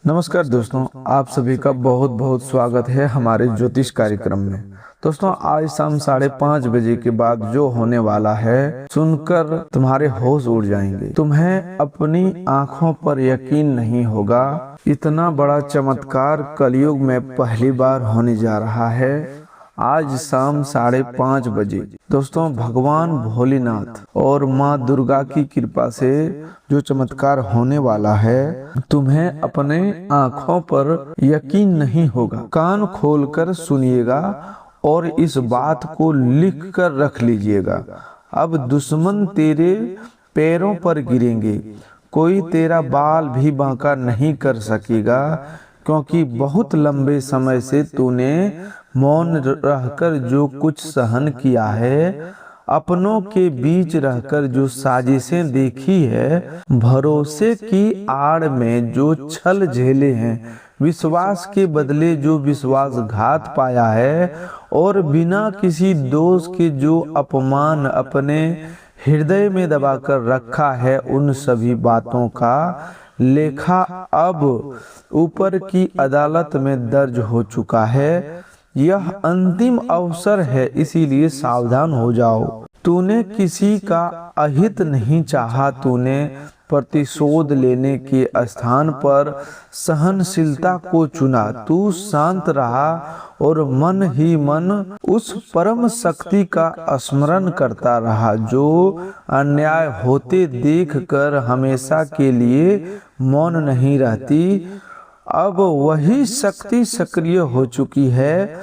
नमस्कार दोस्तों, आप सभी का बहुत बहुत स्वागत है हमारे ज्योतिष कार्यक्रम में। दोस्तों, आज शाम 5:30 बजे के बाद जो होने वाला है सुनकर तुम्हारे होश उड़ जाएंगे। तुम्हें अपनी आंखों पर यकीन नहीं होगा, इतना बड़ा चमत्कार कलयुग में पहली बार होने जा रहा है। आज शाम 5:30 बजे दोस्तों, भगवान भोलेनाथ और माँ दुर्गा की कृपा से जो चमत्कार होने वाला है, तुम्हें अपने आंखों पर यकीन नहीं होगा। कान खोलकर सुनिएगा और इस बात को लिख कर रख लीजिएगा। अब दुश्मन तेरे पैरों पर गिरेंगे, कोई तेरा बाल भी बांका नहीं कर सकेगा, क्योंकि बहुत लंबे समय से तूने मौन रहकर जो कुछ सहन किया है, अपनों के बीच रहकर जो साजिशें देखी है, भरोसे की आड़ में जो छल झेले हैं, विश्वास के बदले जो विश्वासघात पाया है और बिना किसी दोष के जो अपमान अपने हृदय में दबाकर रखा है, उन सभी बातों का लेखा अब ऊपर की अदालत में दर्ज हो चुका है। यह अंतिम अवसर है, इसीलिए सावधान हो जाओ। तूने किसी का अहित नहीं चाहा, तूने प्रतिशोध लेने के स्थान पर सहनशीलता को चुना। तू शांत रहा और मन ही मन उस परम शक्ति का स्मरण करता रहा, जो अन्याय होते देखकर हमेशा के लिए मौन नहीं रहती। अब वही शक्ति सक्रिय हो चुकी है।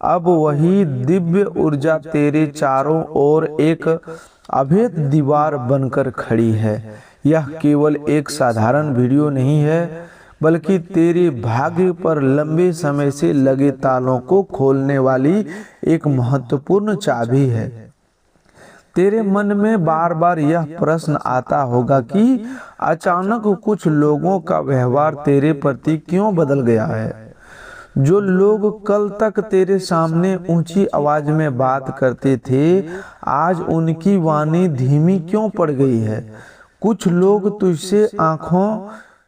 अब वही दिव्य ऊर्जा तेरे चारों ओर एक अभेद दीवार बनकर खड़ी है। यह केवल एक साधारण वीडियो नहीं है, बल्कि तेरे भाग्य पर लंबे समय से लगे तालों को खोलने वाली एक महत्वपूर्ण चाबी है। तेरे मन में बार बार यह प्रश्न आता होगा कि अचानक कुछ लोगों का व्यवहार तेरे प्रति क्यों बदल गया है। जो लोग कल तक तेरे सामने ऊंची आवाज में बात करते थे, आज उनकी वाणी धीमी क्यों पड़ गई है। कुछ लोग तुझसे आंखों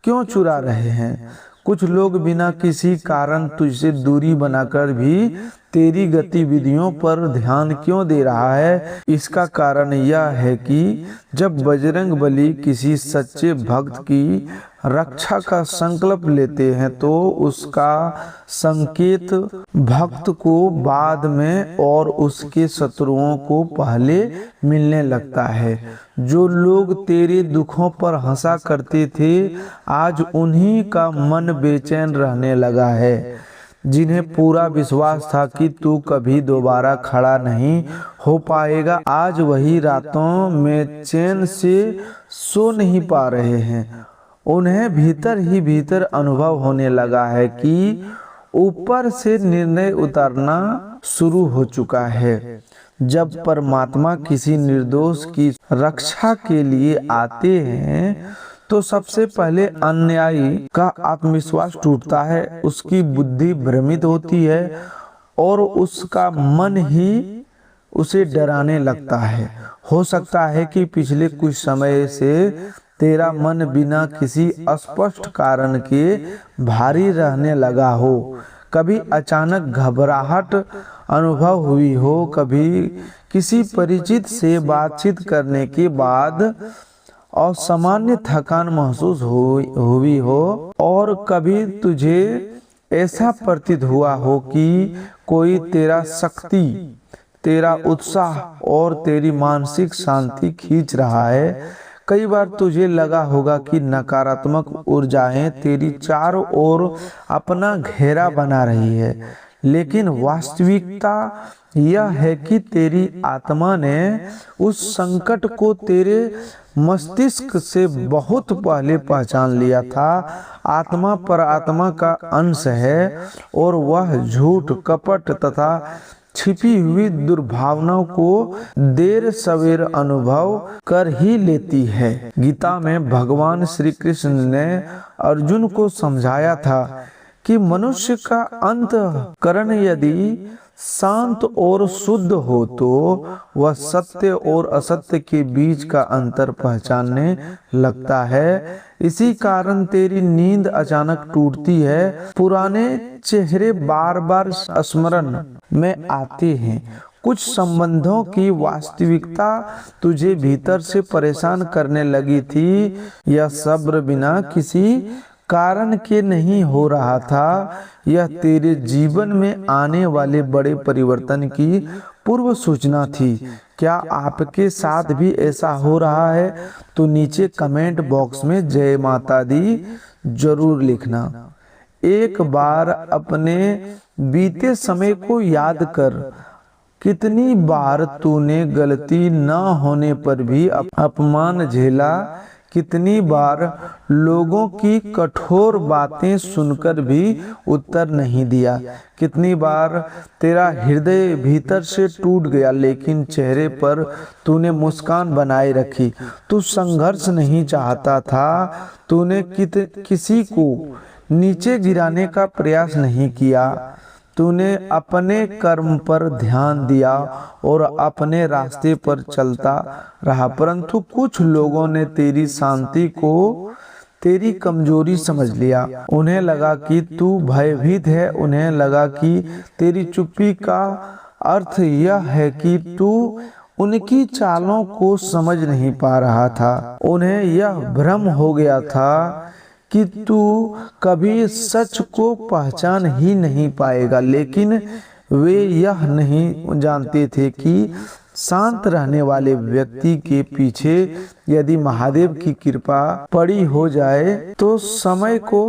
क्यों चुरा रहे हैं। कुछ लोग बिना किसी कारण तुझसे दूरी बनाकर भी तेरी गतिविधियों पर ध्यान क्यों दे रहा है। इसका कारण यह है कि जब बजरंग बली किसी सच्चे भक्त की रक्षा का संकल्प लेते हैं, तो उसका संकेत भक्त को बाद में और उसके शत्रुओं को पहले मिलने लगता है। जो लोग तेरे दुखों पर हंसा करते थे, आज उन्हीं का मन बेचैन रहने लगा है। जिन्हें पूरा विश्वास था कि तू कभी दोबारा खड़ा नहीं हो पाएगा, आज वही रातों में चैन से सो नहीं पा रहे हैं। उन्हें भीतर ही भीतर अनुभव होने लगा है कि ऊपर से निर्णय उतरना शुरू हो चुका है। जब परमात्मा किसी निर्दोष की रक्षा के लिए आते हैं, तो सबसे पहले अन्यायी का आत्मविश्वास टूटता है, उसकी बुद्धि भ्रमित होती है और उसका मन ही उसे डराने लगता है। हो सकता है कि पिछले कुछ समय से तेरा मन बिना किसी स्पष्ट कारण के भारी रहने लगा हो। कभी अचानक घबराहट अनुभव हुई हो, कभी किसी परिचित से बातचीत करने के बाद असामान्य थकान महसूस हुई हो, और कभी तुझे ऐसा प्रतीत हुआ हो कि कोई तेरा शक्ति, तेरा उत्साह और तेरी मानसिक शांति खींच रहा है। कई बार तुझे लगा होगा कि नकारात्मक ऊर्जाएं तेरी चारों ओर अपना घेरा बना रही है, लेकिन वास्तविकता यह है कि तेरी आत्मा ने उस संकट को तेरे मस्तिष्क से बहुत पहले पहचान लिया था। आत्मा परमात्मा का अंश है और वह झूठ, कपट तथा छिपी हुई दुर्भावनाओं को देर सवेर अनुभव कर ही लेती है। गीता में भगवान श्री कृष्ण ने अर्जुन को समझाया था कि मनुष्य का अंतःकरण यदि शांत और शुद्ध हो तो वह सत्य और असत्य के बीच का अंतर पहचानने लगता है। इसी कारण तेरी नींद अचानक टूटती है, पुराने चेहरे बार बार स्मरण में आते हैं, कुछ संबंधों की वास्तविकता तुझे भीतर से परेशान करने लगी थी। यह सब्र बिना किसी कारण के नहीं हो रहा था, यह तेरे जीवन में आने वाले बड़े परिवर्तन की पूर्व सूचना थी। क्या आपके साथ भी ऐसा हो रहा है? तो नीचे कमेंट बॉक्स में जय माता दी जरूर लिखना। एक बार अपने बीते समय को याद कर, कितनी बार तूने गलती न होने पर भी अपमान झेला, कितनी बार लोगों की कठोर बातें सुनकर भी उत्तर नहीं दिया, कितनी बार तेरा हृदय भीतर से टूट गया लेकिन चेहरे पर तूने मुस्कान बनाए रखी। तू संघर्ष नहीं चाहता था, तूने किसी को नीचे गिराने का प्रयास नहीं किया, तूने अपने कर्म पर ध्यान दिया और अपने रास्ते पर चलता रहा। परंतु कुछ लोगों ने तेरी शांति को तेरी कमजोरी समझ लिया। उन्हें लगा कि तू भयभीत है, उन्हें लगा कि तेरी चुप्पी का अर्थ यह है कि तू उनकी चालों को समझ नहीं पा रहा था। उन्हें यह भ्रम हो गया था कि तू कभी सच को पहचान ही नहीं पाएगा, लेकिन वे यह नहीं जानते थे कि शांत रहने वाले व्यक्ति के पीछे यदि महादेव की कृपा पड़ी हो जाए तो समय को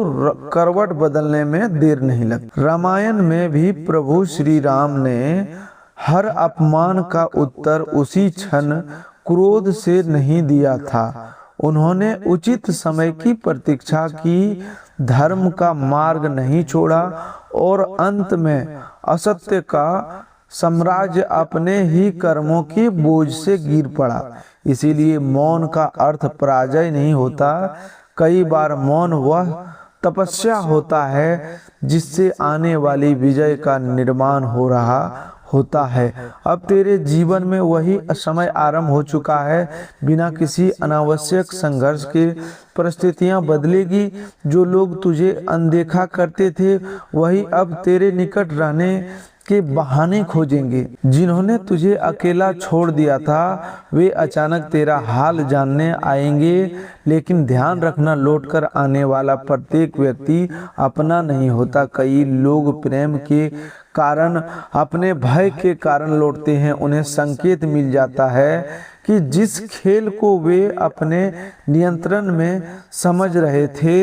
करवट बदलने में देर नहीं लगती। रामायण में भी प्रभु श्री राम ने हर अपमान का उत्तर उसी क्षण क्रोध से नहीं दिया था। उन्होंने उचित समय की प्रतीक्षा की, धर्म का मार्ग नहीं छोड़ा और अंत में असत्य का साम्राज्य अपने ही कर्मों के बोझ से गिर पड़ा। इसीलिए मौन का अर्थ पराजय नहीं होता, कई बार मौन वह तपस्या होता है जिससे आने वाली विजय का निर्माण हो रहा होता है। अब तेरे जीवन में वही समय आरंभ हो चुका है, बिना किसी अनावश्यक संघर्ष के परिस्थितियां बदलेगी। जो लोग तुझे अनदेखा करते थे वही अब तेरे निकट रहने के बहाने खोजेंगे। जिन्होंने तुझे अकेला छोड़ दिया था वे अचानक तेरा हाल जानने आएंगे, लेकिन ध्यान रखना, लौटकर आने वाला प्रत्येक व्यक्ति अपना नहीं होता। कई लोग प्रेम के कारण, अपने भय के कारण लौटते हैं। उन्हें संकेत मिल जाता है कि जिस खेल को वे अपने नियंत्रण में समझ रहे थे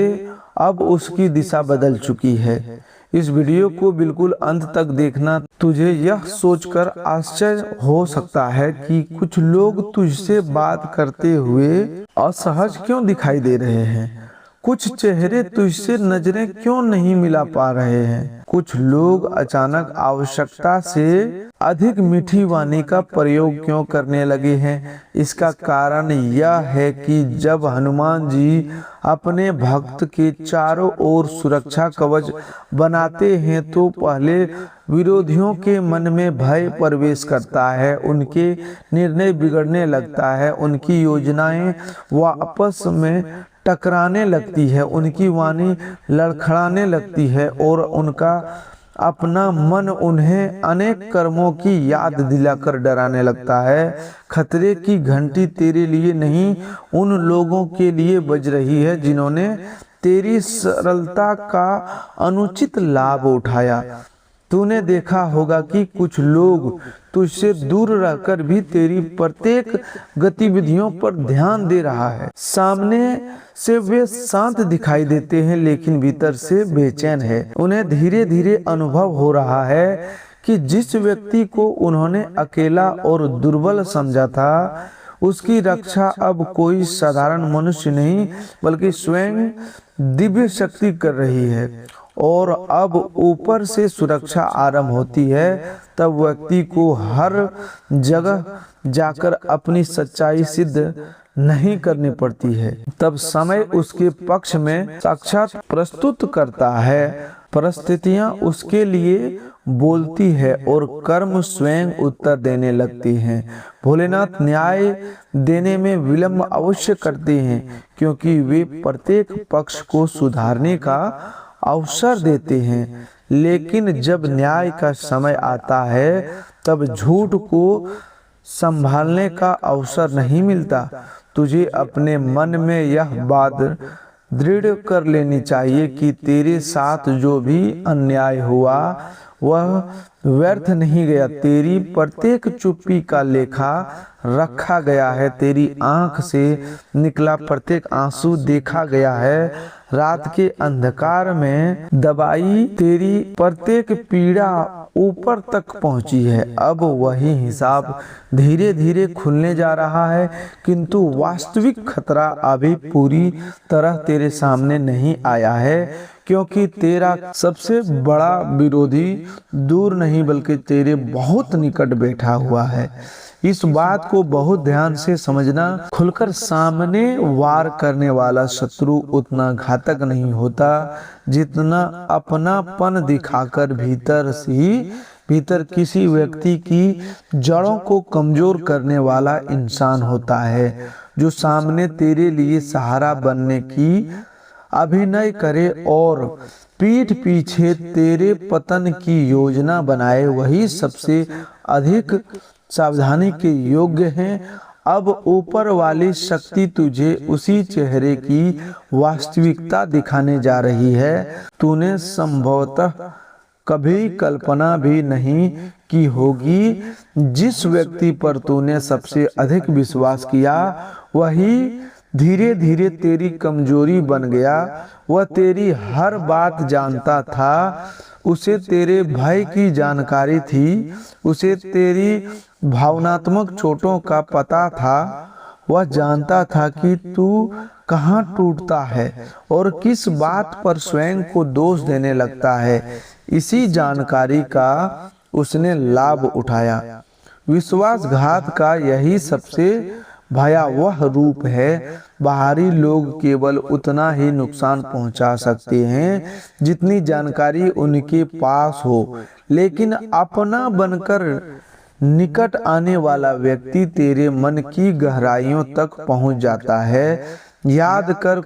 अब उसकी दिशा बदल चुकी है। इस वीडियो को बिल्कुल अंत तक देखना। तुझे यह सोचकर आश्चर्य हो सकता है कि कुछ लोग तुझसे बात करते हुए असहज क्यों दिखाई दे रहे हैं, कुछ चेहरे तुझसे नजरें क्यों नहीं मिला पा रहे हैं, कुछ लोग अचानक आवश्यकता से अधिक मीठी वाणी का प्रयोग क्यों करने लगे हैं। इसका कारण यह है कि जब हनुमान जी अपने भक्त के चारों ओर सुरक्षा कवच बनाते हैं तो पहले विरोधियों के मन में भय प्रवेश करता है, उनके निर्णय बिगड़ने लगता है, उनकी योजनाएं वापस में टकराने लगती है, उनकी वाणी लड़खड़ाने लगती है और उनका अपना मन उन्हें अनेक कर्मों की याद दिलाकर डराने लगता है। खतरे की घंटी तेरे लिए नहीं, उन लोगों के लिए बज रही है जिन्होंने तेरी सरलता का अनुचित लाभ उठाया। तूने देखा होगा कि कुछ लोग तुझसे दूर रहकर भी तेरी प्रत्येक गतिविधियों पर ध्यान दे रहा है। सामने से वे शांत दिखाई देते हैं लेकिन भीतर से बेचैन है। उन्हें धीरे धीरे अनुभव हो रहा है कि जिस व्यक्ति को उन्होंने अकेला और दुर्बल समझा था उसकी रक्षा अब कोई साधारण मनुष्य नहीं बल्कि स्वयं दिव्य शक्ति कर रही है। और अब ऊपर से सुरक्षा आरंभ होती है, तब व्यक्ति को हर जगह जाकर अपनी सच्चाई सिद्ध नहीं करनी पड़ती है, तब समय उसके पक्ष में साक्षात प्रस्तुत करता है। परिस्थितियां उसके लिए बोलती है और कर्म स्वयं उत्तर देने लगती हैं। भोलेनाथ न्याय देने में विलंब अवश्य करते हैं, क्योंकि वे प्रत्येक पक्ष को सुधारने का अवसर देते हैं। लेकिन जब न्याय का समय आता है तब झूठ को संभालने का अवसर नहीं मिलता। तुझे अपने मन में यह बात दृढ़ कर लेनी चाहिए कि तेरे साथ जो भी अन्याय हुआ वह व्यर्थ नहीं गया। तेरी प्रत्येक चुप्पी का लेखा रखा गया है, तेरी आंख से निकला प्रत्येक आंसू देखा गया है, रात के अंधकार में दबाई तेरी प्रत्येक पीड़ा ऊपर तक पहुंची है। अब वही हिसाब धीरे धीरे खुलने जा रहा है, किंतु वास्तविक खतरा अभी पूरी तरह तेरे सामने नहीं आया है, क्योंकि तेरा सबसे बड़ा विरोधी दूर नहीं बल्कि तेरे बहुत निकट बैठा हुआ है। इस बात को बहुत ध्यान से समझना। खुलकर सामने वार करने वाला शत्रु उतना घातक नहीं होता जितना अपनापन दिखाकर भीतर किसी व्यक्ति की जड़ों को कमजोर करने वाला इंसान होता है, जो सामने तेरे लिए सहारा बनने की अभिनय करे और पीठ पीछे तेरे पतन की योजना बनाए, वही सबसे अधिक सावधानी के योग्य हैं। अब ऊपर वाली शक्ति तुझे उसी चेहरे की वास्तविकता दिखाने जा रही है। तूने संभवतः कभी कल्पना भी नहीं की होगी, जिस व्यक्ति पर तूने सबसे अधिक विश्वास किया वही धीरे धीरे तेरी कमजोरी बन गया। वह तेरी हर बात जानता था, उसे तेरे भय की जानकारी थी, उसे तेरी भावनात्मक चोटों का पता था। वह जानता था कि तू कहाँ टूटता है और किस बात पर स्वयं को दोष देने लगता है। इसी जानकारी का उसने लाभ उठाया। विश्वासघात का यही सबसे भयावह रूप है। बाहरी लोग केवल उतना ही नुकसान पहुंचा सकते हैं जितनी जानकारी उनके पास हो, लेकिन अपना बनकर निकट आने वाला व्यक्ति तेरे मन की गहराइयों तक पहुंच जाता है। याद कर,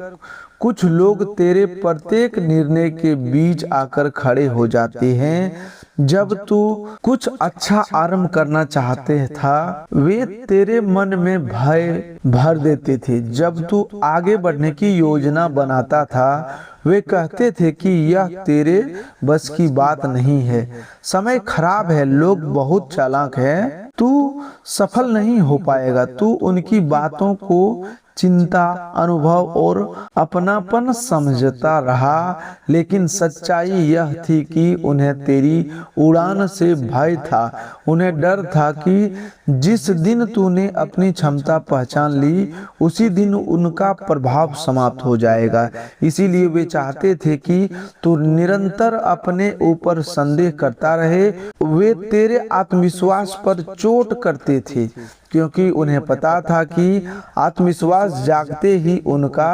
कुछ लोग तेरे प्रत्येक निर्णय के बीच आकर खड़े हो जाते हैं। जब तू कुछ अच्छा आरंभ करना चाहते था वे तेरे मन में भय भर देते थे। जब तू आगे बढ़ने की योजना बनाता था वे कहते थे कि यह तेरे बस की बात नहीं है, समय खराब है, लोग बहुत चालाक हैं, तू सफल नहीं हो पाएगा। तू उनकी बातों को चिंता, अनुभव और अपनापन समझता रहा, लेकिन सच्चाई यह थी कि उन्हें तेरी उड़ान से भय था। उन्हें डर था कि जिस दिन तूने अपनी क्षमता पहचान ली उसी दिन उनका प्रभाव समाप्त हो जाएगा। इसीलिए वे चाहते थे कि तू निरंतर अपने ऊपर संदेह करता रहे। वे तेरे आत्मविश्वास पर चोट करते थे, क्योंकि उन्हें पता था कि आत्मविश्वास जागते ही उनका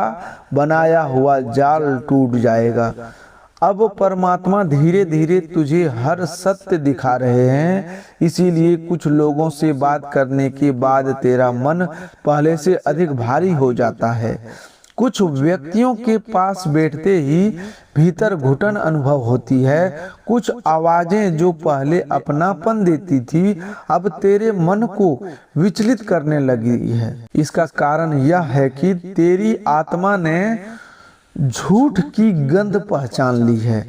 बनाया हुआ जाल टूट जाएगा। अब परमात्मा धीरे धीरे तुझे हर सत्य दिखा रहे हैं, इसीलिए कुछ लोगों से बात करने के बाद तेरा मन पहले से अधिक भारी हो जाता है। कुछ व्यक्तियों के पास बैठते ही भीतर घुटन अनुभव होती है। कुछ आवाजें जो पहले अपनापन देती थी अब तेरे मन को विचलित करने लगी है। इसका कारण यह है कि तेरी आत्मा ने झूठ की गंध पहचान ली है।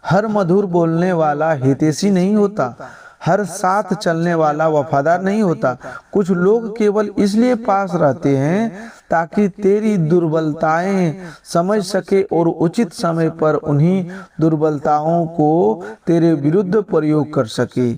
हर मधुर बोलने वाला हितैषी नहीं होता, हर साथ चलने वाला वफादार नहीं होता। कुछ लोग केवल इसलिए पास रहते हैं ताकि तेरी दुर्बलताएं समझ सके और उचित समय पर उन्हीं दुर्बलताओं को तेरे विरुद्ध प्रयोग कर सके।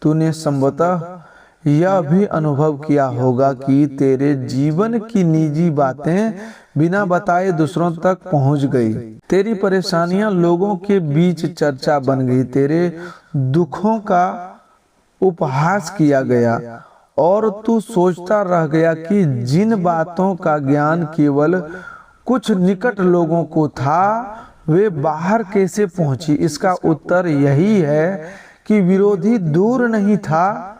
तूने संभवतः यह भी अनुभव किया होगा कि तेरे जीवन की निजी बातें बिना बताए दूसरों तक पहुंच गई। तेरी परेशानियां लोगों के बीच चर्चा बन गई, तेरे दुखों का उपहास किया गया और तू सोचता रह गया कि जिन बातों का ज्ञान केवल कुछ निकट लोगों को था वे बाहर कैसे पहुंची। इसका उत्तर यही है कि विरोधी दूर नहीं था,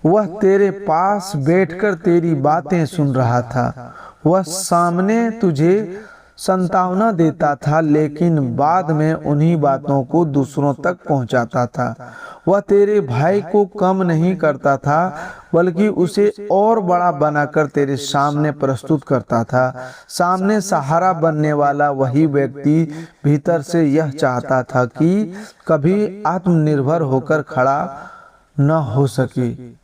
वह तेरे पास बैठकर तेरी बातें सुन रहा था। वह सामने तुझे संतावना देता था, लेकिन बाद में उन्हीं बातों को दूसरों तक पहुंचाता था। वह तेरे भाई को कम नहीं करता था, बल्कि उसे और बड़ा बनाकर तेरे सामने प्रस्तुत करता था। सामने सहारा बनने वाला वही व्यक्ति भीतर से यह चाहता था कि कभी आत्मनिर्भर होकर खड़ा न हो सके।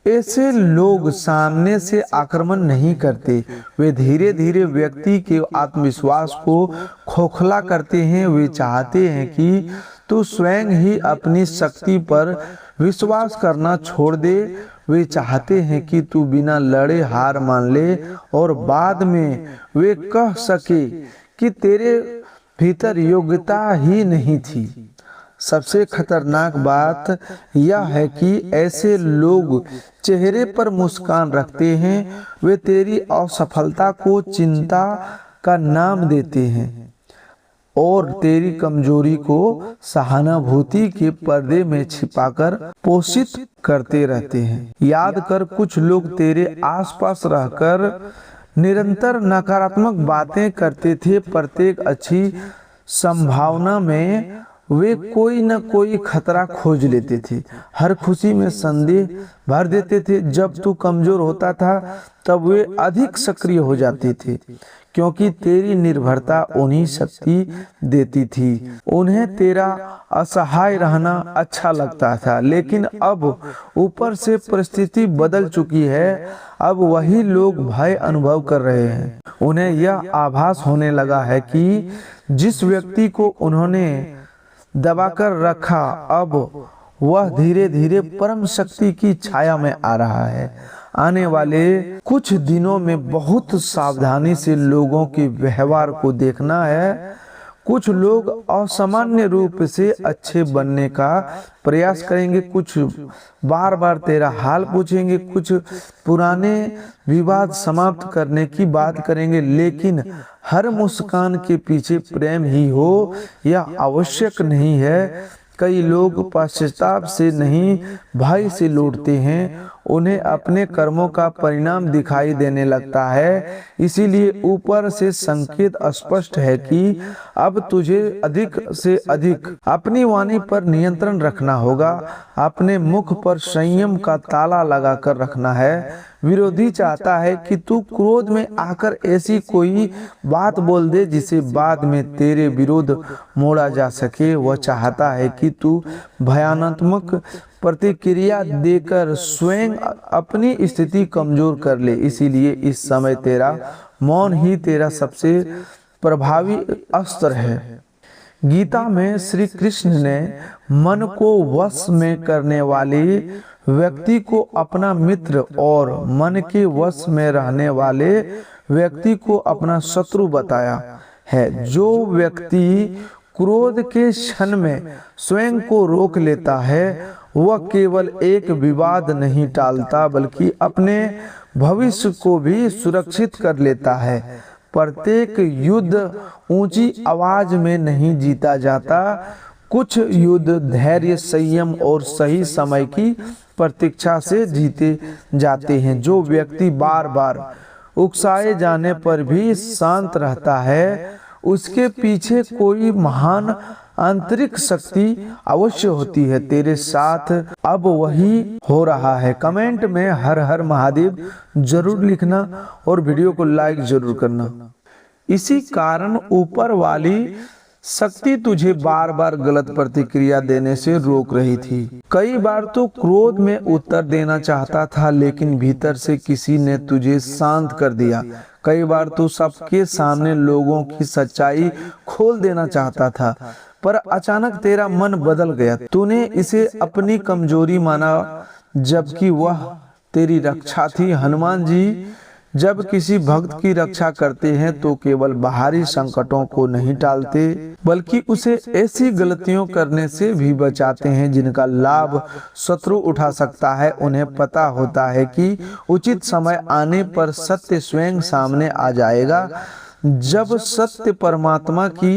ऐसे लोग सामने से आक्रमण नहीं करते, वे धीरे धीरे व्यक्ति के आत्मविश्वास को खोखला करते हैं। वे चाहते हैं कि तू स्वयं ही अपनी शक्ति पर विश्वास करना छोड़ दे। वे चाहते हैं कि तू बिना लड़े हार मान ले और बाद में वे कह सके कि तेरे भीतर योग्यता ही नहीं थी। सबसे खतरनाक बात यह है कि ऐसे लोग चेहरे पर मुस्कान रखते हैं। वे तेरी असफलता को चिंता का नाम देते हैं और तेरी कमजोरी को सहानुभूति के पर्दे में छिपाकर पोषित करते रहते हैं। याद कर, कुछ लोग तेरे आसपास रहकर निरंतर नकारात्मक बातें करते थे। प्रत्येक अच्छी संभावना में वे कोई न कोई खतरा खोज लेते थे। हर खुशी में संदेह भर देते थे। जब तू कमजोर होता था तब वे अधिक सक्रिय हो जाते थे, क्योंकि तेरी निर्भरता उन्हीं शक्ति देती थी। उन्हें तेरा असहाय रहना अच्छा लगता था, लेकिन अब ऊपर से परिस्थिति बदल चुकी है। अब वही लोग भय अनुभव कर रहे हैं। उन्हें यह आभास होने लगा है कि जिस व्यक्ति को उन्होंने दबाकर रखा, अब वह धीरे धीरे परम शक्ति की छाया में आ रहा है। आने वाले कुछ दिनों में बहुत सावधानी से लोगों के व्यवहार को देखना है। कुछ लोग असामान्य रूप से अच्छे बनने का प्रयास करेंगे, कुछ बार बार तेरा हाल पूछेंगे, कुछ पुराने विवाद समाप्त करने की बात करेंगे, लेकिन हर मुस्कान के पीछे प्रेम ही हो यह आवश्यक नहीं है। कई लोग पश्चाताप से नहीं, भय से लौटते हैं। उन्हें अपने कर्मों का परिणाम दिखाई देने लगता है। इसीलिए ऊपर से संकेत स्पष्ट है कि अब तुझे अधिक से अधिक अपनी वाणी पर नियंत्रण रखना होगा। अपने मुख पर संयम का ताला लगाकर रखना है। विरोधी चाहता है कि तू क्रोध में आकर ऐसी कोई बात बोल दे जिसे बाद में तेरे विरुद्ध मोड़ा जा सके। वह चाहता है कि तू भयानक प्रतिक्रिया देकर स्वयं अपनी स्थिति कमजोर कर ले। इसीलिए इस समय तेरा मौन ही तेरा सबसे प्रभावी अस्त्र है। गीता में श्री कृष्ण ने मन को वश में करने वाले व्यक्ति को अपना मित्र और मन के वश में रहने वाले व्यक्ति को अपना शत्रु बताया है। जो व्यक्ति क्रोध के क्षण में स्वयं को रोक लेता है, वह केवल एक विवाद नहीं टालता बल्कि अपने भविष्य को भी सुरक्षित कर लेता है। प्रत्येक युद्ध ऊंची आवाज में नहीं जीता जाता। कुछ युद्ध धैर्य, संयम और सही समय की प्रतीक्षा से जीते जाते हैं। जो व्यक्ति बार बार उकसाए जाने पर भी शांत रहता है, उसके पीछे कोई महान आंतरिक शक्ति अवश्य होती है। तेरे साथ अब वही हो रहा है। कमेंट में हर हर महादेव जरूर लिखना और वीडियो को लाइक जरूर करना। इसी कारण ऊपर वाली शक्ति तुझे बार बार गलत प्रतिक्रिया देने से रोक रही थी। कई बार तो क्रोध में उत्तर देना चाहता था, लेकिन भीतर से किसी ने तुझे शांत कर दिया। कई बार तो सबके सामने लोगों की सच्चाई खोल देना चाहता था, पर अचानक तेरा मन बदल गया। तूने इसे अपनी कमजोरी माना, जबकि वह तेरी रक्षा थी। हनुमान जी जब किसी भक्त की रक्षा करते हैं तो केवल बाहरी संकटों को नहीं टालते, बल्कि उसे ऐसी गलतियों करने से भी बचाते हैं जिनका लाभ शत्रु उठा सकता है। उन्हें पता होता है कि उचित समय आने पर सत्य स्वयं सामने आ जाएगा। जब सत्य परमात्मा की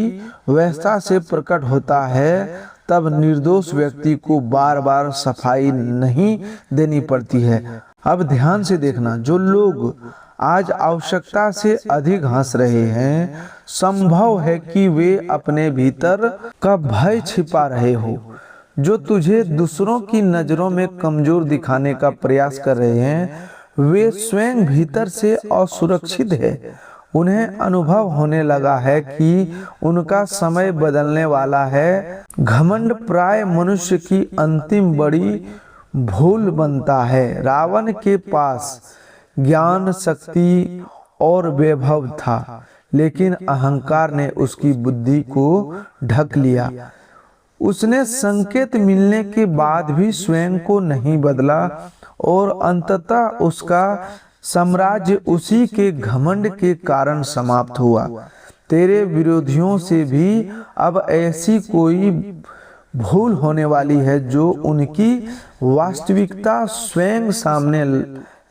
व्यवस्था से प्रकट होता है, तब निर्दोष व्यक्ति को बार बार सफाई नहीं देनी पड़ती है। अब ध्यान से देखना, जो लोग आज आवश्यकता से अधिक हंस रहे हैं, संभव है कि वे अपने भीतर का भय छिपा रहे हो। जो तुझे दूसरों की नजरों में कमजोर दिखाने का प्रयास कर रहे हैं, वे स्वयं भीतर से असुरक्षित है। उन्हें अनुभव होने लगा है कि उनका समय बदलने वाला है। घमंड प्राय मनुष्य की अंतिम बड़ी भूल बनता है। रावण के पास ज्ञान, शक्ति और वैभव था, लेकिन अहंकार ने उसकी बुद्धि को ढक लिया। उसने संकेत मिलने के बाद भी स्वयं को नहीं बदला और अंततः उसका साम्राज्य उसी के घमंड के कारण समाप्त हुआ। तेरे विरोधियों से भी अब ऐसी कोई भूल होने वाली है जो उनकी वास्तविकता स्वयं सामने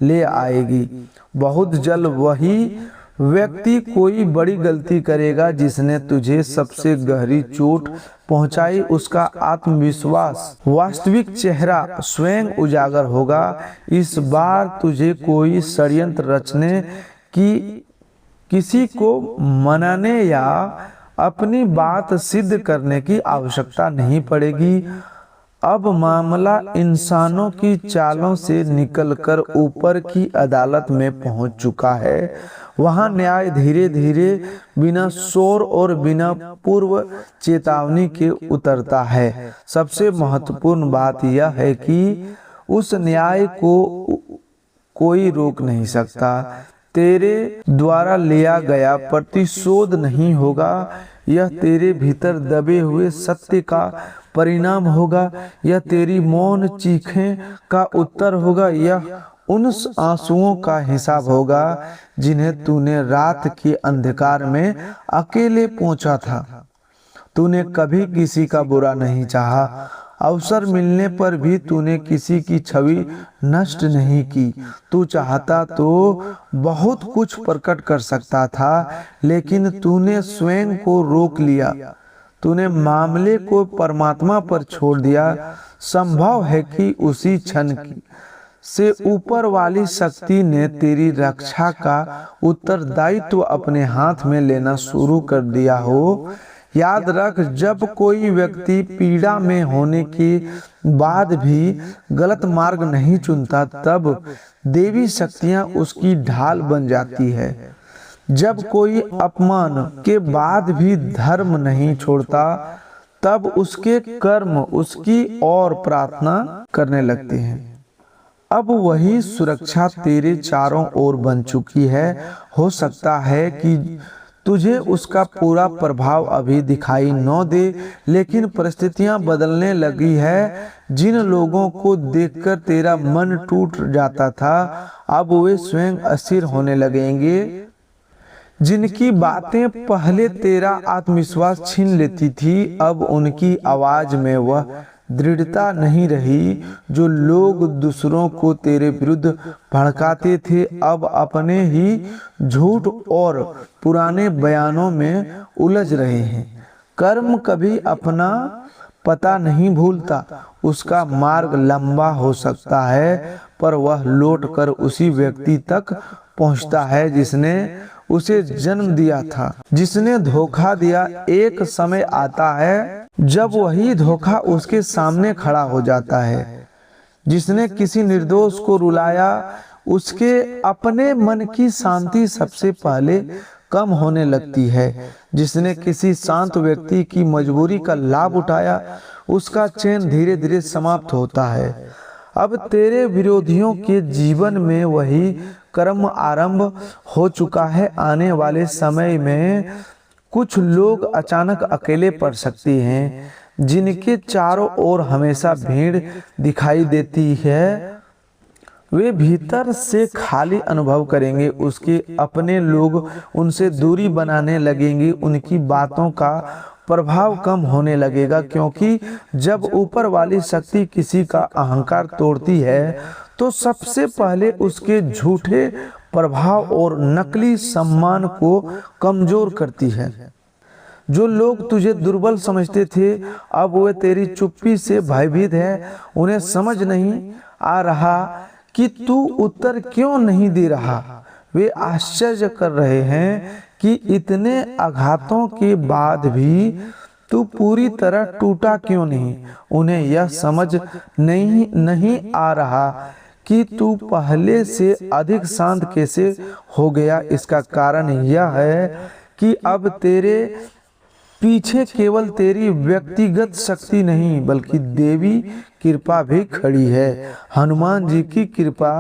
ले आएगी। बहुत जल्द वही व्यक्ति कोई बड़ी गलती करेगा जिसने तुझे सबसे गहरी चोट पहुंचाई। उसका आत्मविश्वास वास्तविक चेहरा स्वयं उजागर होगा। इस बार तुझे कोई षड्यंत्र रचने की, किसी को मनाने या अपनी बात सिद्ध करने की आवश्यकता नहीं पड़ेगी। अब मामला इंसानों की चालों से निकलकर ऊपर की अदालत में पहुंच चुका है। वहां न्याय धीरे धीरे बिना शोर और बिना पूर्व चेतावनी के उतरता है। सबसे महत्वपूर्ण बात यह है कि उस न्याय को कोई रोक नहीं सकता। तेरे द्वारा लिया गया प्रतिशोध नहीं होगा, यह तेरे भीतर दबे हुए सत्य का परिणाम होगा। यह तेरी मौन चीखें का उत्तर होगा। यह उन आंसुओं का हिसाब होगा जिन्हें तूने रात के अंधकार में अकेले पहुंचा था। तूने कभी किसी का बुरा नहीं चाहा। अवसर मिलने पर भी तूने किसी की छवि नष्ट नहीं की। तू चाहता तो बहुत कुछ प्रकट कर सकता था, लेकिन तूने स्वयं को रोक लिया। तूने मामले को परमात्मा पर छोड़ दिया। संभव है कि उसी क्षण से ऊपर वाली शक्ति ने तेरी रक्षा का उत्तरदायित्व अपने हाथ में लेना शुरू कर दिया हो। याद रख, जब कोई व्यक्ति पीड़ा में होने के बाद भी गलत मार्ग नहीं चुनता, तब देवी शक्तियां उसकी ढाल बन जाती है। जब कोई अपमान के बाद भी धर्म नहीं छोड़ता, तब उसके कर्म उसकी ओर प्रार्थना करने लगते हैं। अब वही सुरक्षा तेरे चारों ओर बन चुकी है। हो सकता है कि तुझे उसका पूरा प्रभाव अभी दिखाई न दे, लेकिन परिस्थितियां बदलने लगी है। जिन लोगों को देखकर तेरा मन टूट जाता था, अब वे स्वयं अस्थिर होने लगेंगे। जिनकी बातें पहले तेरा आत्मविश्वास छीन लेती थी, अब उनकी आवाज में वह दृढ़ता नहीं रही। जो लोग दूसरों को तेरे विरुद्ध भड़काते थे, अब अपने ही झूठ और पुराने बयानों में उलझ रहे हैं। कर्म कभी अपना पता नहीं भूलता। उसका मार्ग लंबा हो सकता है, पर वह लौटकर उसी व्यक्ति तक पहुंचता है जिसने उसे जन्म दिया था। जिसने धोखा दिया, एक समय आता है जब वही धोखा उसके सामने खड़ा हो जाता है। जिसने किसी निर्दोष को रुलाया, उसके अपने मन की शांति सबसे पहले कम होने लगती है। जिसने किसी शांत व्यक्ति की मजबूरी का लाभ उठाया, उसका चैन धीरे धीरे समाप्त होता है। अब तेरे विरोधियों के जीवन में वही कर्म आरंभ हो चुका है। आने वाले समय में कुछ लोग अचानक अकेले पड़ सकते हैं। जिनके चारों ओर हमेशा भीड़ दिखाई देती है, वे भीतर से खाली अनुभव करेंगे। उसके अपने लोग उनसे दूरी बनाने लगेंगे। उनकी बातों का प्रभाव कम होने लगेगा, क्योंकि जब ऊपर वाली शक्ति किसी का अहंकार तोड़ती है, तो सबसे पहले उसके झूठे प्रभाव और नकली सम्मान को कमजोर करती है। जो लोग तुझे दुर्बल समझते थे अब वे तेरी चुप्पी से भयभीत है। उन्हें समझ नहीं आ रहा कि तू उत्तर क्यों नहीं दे रहा। वे आश्चर्य कर रहे हैं कि इतने आघातों के बाद भी तू पूरी तरह टूटा क्यों नहीं। उन्हें यह समझ नहीं आ रहा कि तू पहले से अधिक शांत कैसे हो गया। इसका कारण यह है कि अब तेरे पीछे केवल तेरी व्यक्तिगत शक्ति नहीं बल्कि देवी कृपा भी खड़ी है। हनुमान जी की कृपा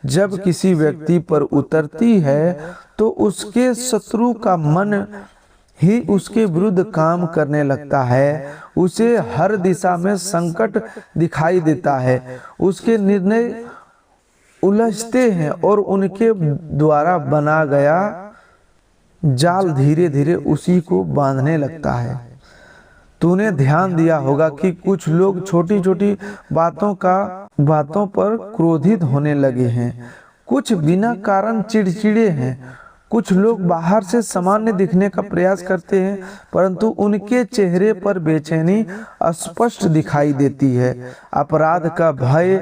जब किसी व्यक्ति पर उतरती है तो उसके शत्रु का मन ही उसके विरुद्ध काम करने लगता है। उसे हर दिशा में संकट दिखाई देता है। उसके निर्णय उलझते हैं और उनके द्वारा बना गया जाल धीरे धीरे उसी को बांधने लगता है। तूने ध्यान दिया होगा कि कुछ लोग छोटी छोटी बातों पर क्रोधित होने लगे हैं। कुछ बिना कारण चिड़चिड़े हैं। कुछ लोग बाहर से सामान्य दिखने का प्रयास करते हैं परंतु उनके चेहरे पर बेचैनी स्पष्ट दिखाई देती है। अपराध का भय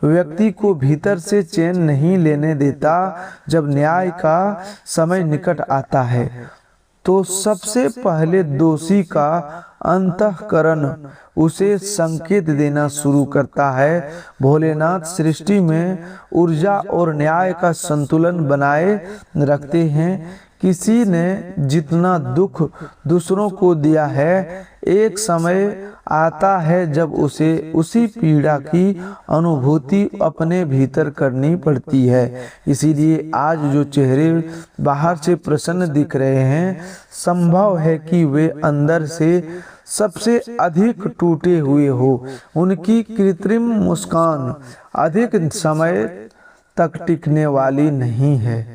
व्यक्ति को भीतर से चैन नहीं लेने देता। जब न्याय का समय निकट आता है तो सबसे पहले दोषी का अंतःकरण उसे संकेत देना शुरू करता है। भोलेनाथ सृष्टि में ऊर्जा और न्याय का संतुलन बनाए रखते हैं। किसी ने जितना दुख दूसरों को दिया है एक समय आता है जब उसे उसी पीड़ा की अनुभूति अपने भीतर करनी पड़ती है। इसीलिए आज जो चेहरे बाहर से प्रसन्न दिख रहे हैं संभव है कि वे अंदर से सबसे अधिक टूटे हुए हो। उनकी कृत्रिम मुस्कान अधिक समय तक टिकने वाली नहीं है।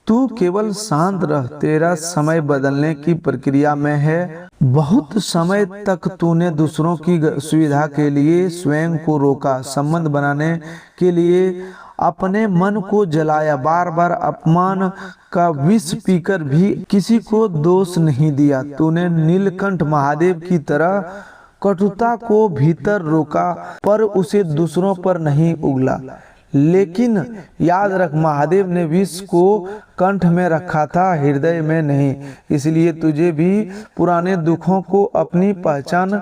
तू केवल शांत रह, तेरा समय बदलने की प्रक्रिया में है। बहुत समय तक तूने दूसरों की सुविधा के लिए स्वयं को रोका, संबंध बनाने के लिए अपने मन को जलाया, बार बार अपमान का विष पीकर भी किसी को दोष नहीं दिया। तूने नीलकंठ महादेव की तरह कटुता को भीतर रोका पर उसे दूसरों पर नहीं उगला। लेकिन याद रख, महादेव ने विष को कंठ में रखा था, हृदय में नहीं। इसलिए तुझे भी पुराने दुखों को अपनी पहचान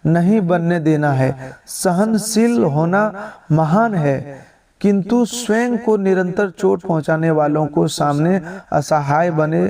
नहीं बनने देना है। सहनशील होना महान है किंतु स्वयं को निरंतर चोट पहुंचाने वालों को सामने असहाय बने